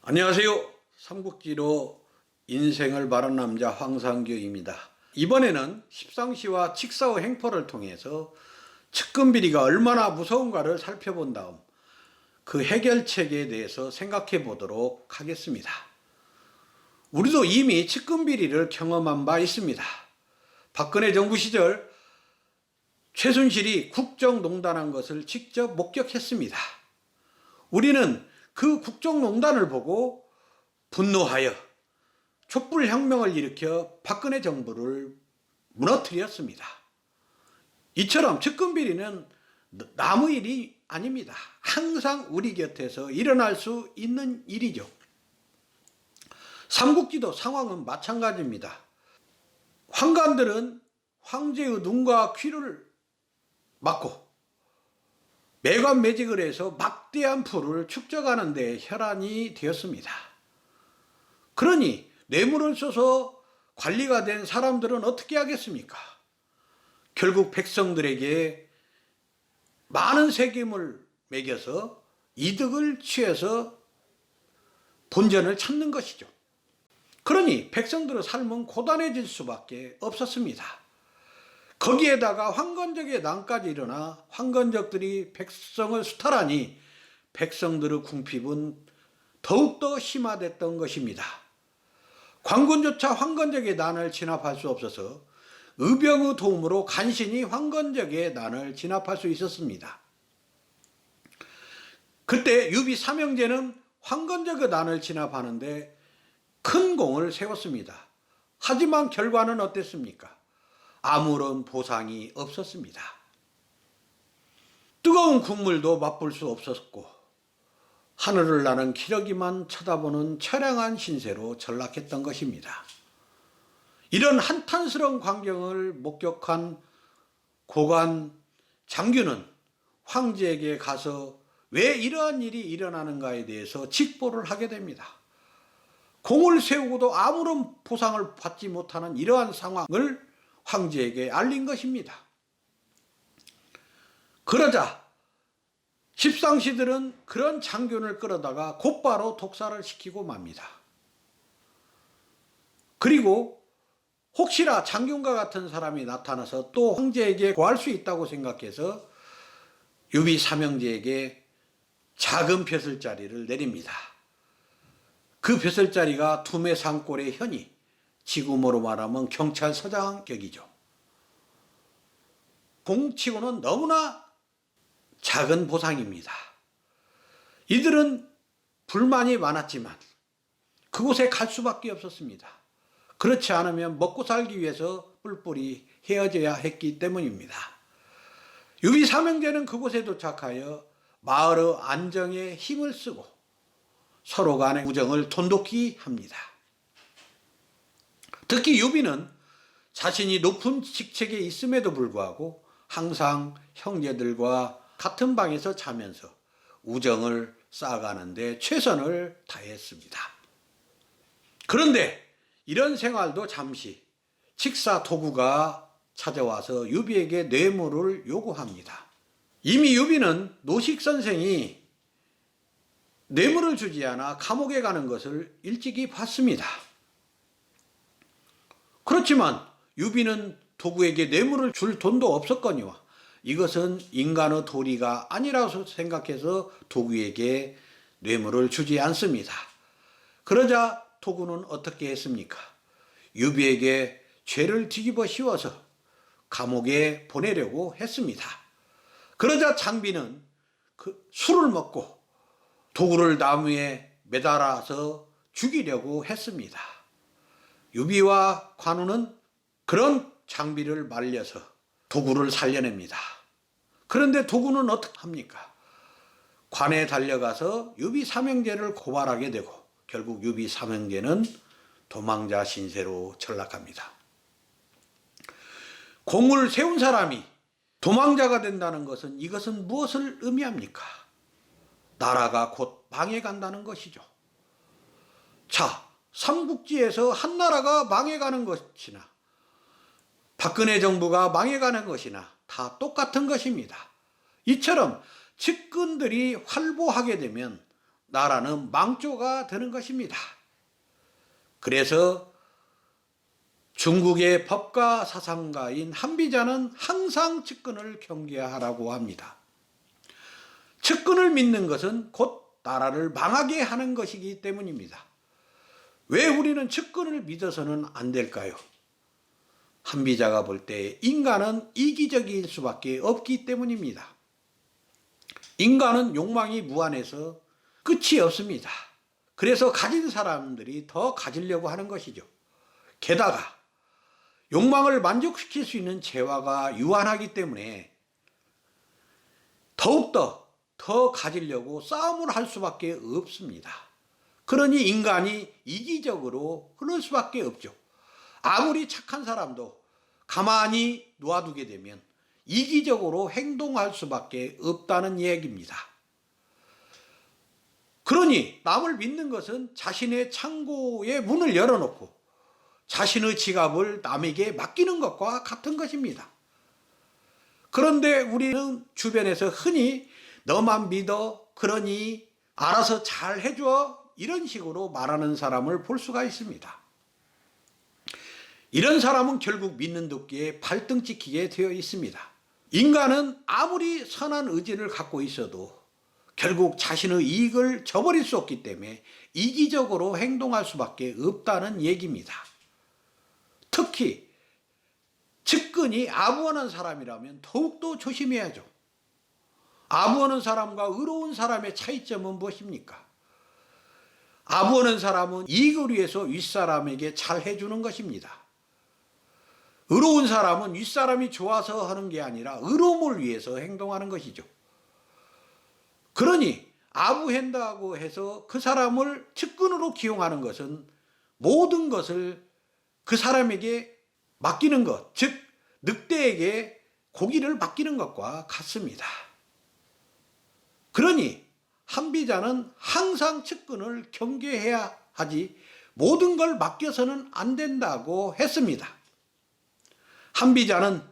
안녕하세요. 삼국지로 인생을 바른 남자 황상규입니다. 이번에는 십상시와 칙사의 행포를 통해서 측근비리가 얼마나 무서운가를 살펴본 다음 그 해결책에 대해서 생각해 보도록 하겠습니다. 우리도 이미 측근비리를 경험한 바 있습니다. 박근혜 정부 시절 최순실이 국정농단한 것을 직접 목격했습니다. 우리는 그 국정농단을 보고 분노하여 촛불혁명을 일으켜 박근혜 정부를 무너뜨렸습니다. 이처럼 측근비리는 남의 일이 아닙니다. 항상 우리 곁에서 일어날 수 있는 일이죠. 삼국지도 상황은 마찬가지입니다. 황관들은 황제의 눈과 귀를 막고 매관매직을 해서 막대한 풀을 축적하는 데 혈안이 되었습니다. 그러니 뇌물을 써서 관리가 된 사람들은 어떻게 하겠습니까? 결국 백성들에게 많은 세금을 매겨서 이득을 취해서 본전을 찾는 것이죠. 그러니 백성들의 삶은 고단해질 수밖에 없었습니다. 거기에다가 황건적의 난까지 일어나 황건적들이 백성을 수탈하니 백성들의 궁핍은 더욱더 심화됐던 것입니다. 관군조차 황건적의 난을 진압할 수 없어서 의병의 도움으로 간신히 황건적의 난을 진압할 수 있었습니다. 그때 유비 삼형제는 황건적의 난을 진압하는데 큰 공을 세웠습니다. 하지만 결과는 어땠습니까? 아무런 보상이 없었습니다. 뜨거운 국물도 맛볼 수 없었고 하늘을 나는 기러기만 쳐다보는 처량한 신세로 전락했던 것입니다. 이런 한탄스러운 광경을 목격한 고관 장균은 황제에게 가서 왜 이러한 일이 일어나는가에 대해서 직보를 하게 됩니다. 공을 세우고도 아무런 보상을 받지 못하는 이러한 상황을 황제에게 알린 것입니다. 그러자 십상시들은 그런 장균을 끌어다가 곧바로 독사를 시키고 맙니다. 그리고 혹시나 장균과 같은 사람이 나타나서 또 황제에게 구할 수 있다고 생각해서 유비 삼형제에게 작은 벼슬자리를 내립니다. 그 벼슬자리가 둠의 산골의 현이, 지금으로 말하면 경찰서장격이죠. 공치고는 너무나 작은 보상입니다. 이들은 불만이 많았지만 그곳에 갈 수밖에 없었습니다. 그렇지 않으면 먹고 살기 위해서 뿔뿔이 헤어져야 했기 때문입니다. 유비 삼형제는 그곳에 도착하여 마을의 안정에 힘을 쓰고 서로 간의 우정을 돈독히 합니다. 특히 유비는 자신이 높은 직책에 있음에도 불구하고 항상 형제들과 같은 방에서 자면서 우정을 쌓아가는데 최선을 다했습니다. 그런데 이런 생활도 잠시 칙사 도구가 찾아와서 유비에게 뇌물을 요구합니다. 이미 유비는 노식 선생이 뇌물을 주지 않아 감옥에 가는 것을 일찍이 봤습니다. 그렇지만 유비는 도구에게 뇌물을 줄 돈도 없었거니와 이것은 인간의 도리가 아니라고 생각해서 도구에게 뇌물을 주지 않습니다. 그러자 도구는 어떻게 했습니까? 유비에게 죄를 뒤집어 씌워서 감옥에 보내려고 했습니다. 그러자 장비는 그 술을 먹고 도구를 나무에 매달아서 죽이려고 했습니다. 유비와 관우는 그런 장비를 말려서 도구를 살려냅니다. 그런데 도구는 어떻게 합니까? 관에 달려가서 유비 삼형제를 고발하게 되고 결국 유비 삼형제는 도망자 신세로 전락합니다. 공을 세운 사람이 도망자가 된다는 것은 이것은 무엇을 의미합니까? 나라가 곧 망해간다는 것이죠. 자, 삼국지에서 한 나라가 망해가는 것이나 박근혜 정부가 망해가는 것이나 다 똑같은 것입니다. 이처럼 측근들이 활보하게 되면 나라는 망조가 되는 것입니다. 그래서 중국의 법가 사상가인 한비자는 항상 측근을 경계하라고 합니다. 측근을 믿는 것은 곧 나라를 망하게 하는 것이기 때문입니다. 왜 우리는 측근을 믿어서는 안 될까요? 한비자가 볼 때 인간은 이기적일 수밖에 없기 때문입니다. 인간은 욕망이 무한해서 끝이 없습니다. 그래서 가진 사람들이 더 가지려고 하는 것이죠. 게다가 욕망을 만족시킬 수 있는 재화가 유한하기 때문에 더욱더 더 가지려고 싸움을 할 수밖에 없습니다. 그러니 인간이 이기적으로 흐를 수밖에 없죠. 아무리 착한 사람도 가만히 놓아두게 되면 이기적으로 행동할 수밖에 없다는 얘기입니다. 그러니 남을 믿는 것은 자신의 창고의 문을 열어놓고 자신의 지갑을 남에게 맡기는 것과 같은 것입니다. 그런데 우리는 주변에서 흔히 너만 믿어, 그러니 알아서 잘 해줘, 이런 식으로 말하는 사람을 볼 수가 있습니다. 이런 사람은 결국 믿는 도끼에 발등 찍히게 되어 있습니다. 인간은 아무리 선한 의지를 갖고 있어도 결국 자신의 이익을 저버릴 수 없기 때문에 이기적으로 행동할 수밖에 없다는 얘기입니다. 특히 측근이 아부하는 사람이라면 더욱더 조심해야죠. 아부하는 사람과 의로운 사람의 차이점은 무엇입니까? 아부하는 사람은 이익을 위해서 윗사람에게 잘 해주는 것입니다. 의로운 사람은 윗사람이 좋아서 하는 게 아니라 의로움을 위해서 행동하는 것이죠. 그러니 아부한다고 해서 그 사람을 측근으로 기용하는 것은 모든 것을 그 사람에게 맡기는 것, 즉 늑대에게 고기를 맡기는 것과 같습니다. 그러니 한비자는 항상 측근을 경계해야 하지 모든 걸 맡겨서는 안 된다고 했습니다. 한비자는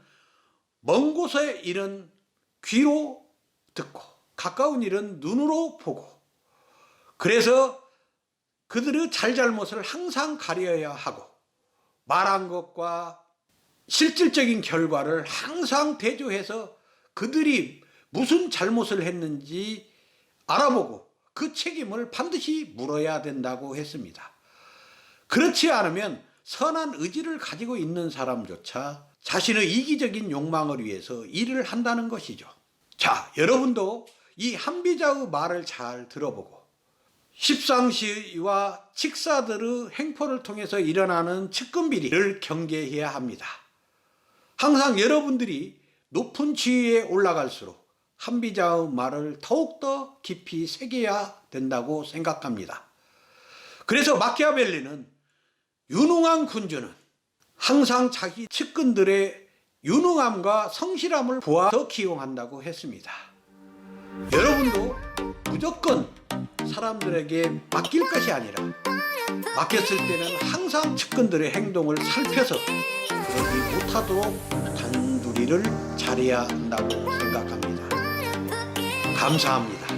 먼 곳의 일은 귀로 듣고 가까운 일은 눈으로 보고, 그래서 그들의 잘잘못을 항상 가려야 하고 말한 것과 실질적인 결과를 항상 대조해서 그들이 무슨 잘못을 했는지 알아보고 그 책임을 반드시 물어야 된다고 했습니다. 그렇지 않으면 선한 의지를 가지고 있는 사람조차 자신의 이기적인 욕망을 위해서 일을 한다는 것이죠. 자, 여러분도 이 한비자의 말을 잘 들어보고 십상시와 칙사들의 행포를 통해서 일어나는 측근비리를 경계해야 합니다. 항상 여러분들이 높은 지위에 올라갈수록 한비자의 말을 더욱더 깊이 새겨야 된다고 생각합니다. 그래서 마키아벨리는 유능한 군주는 항상 자기 측근들의 유능함과 성실함을 보아서 기용한다고 했습니다. 여러분도 무조건 사람들에게 맡길 것이 아니라 맡겼을 때는 항상 측근들의 행동을 살펴서 그러지 못하도록 단두리를 잘해야 한다고 생각합니다. 감사합니다.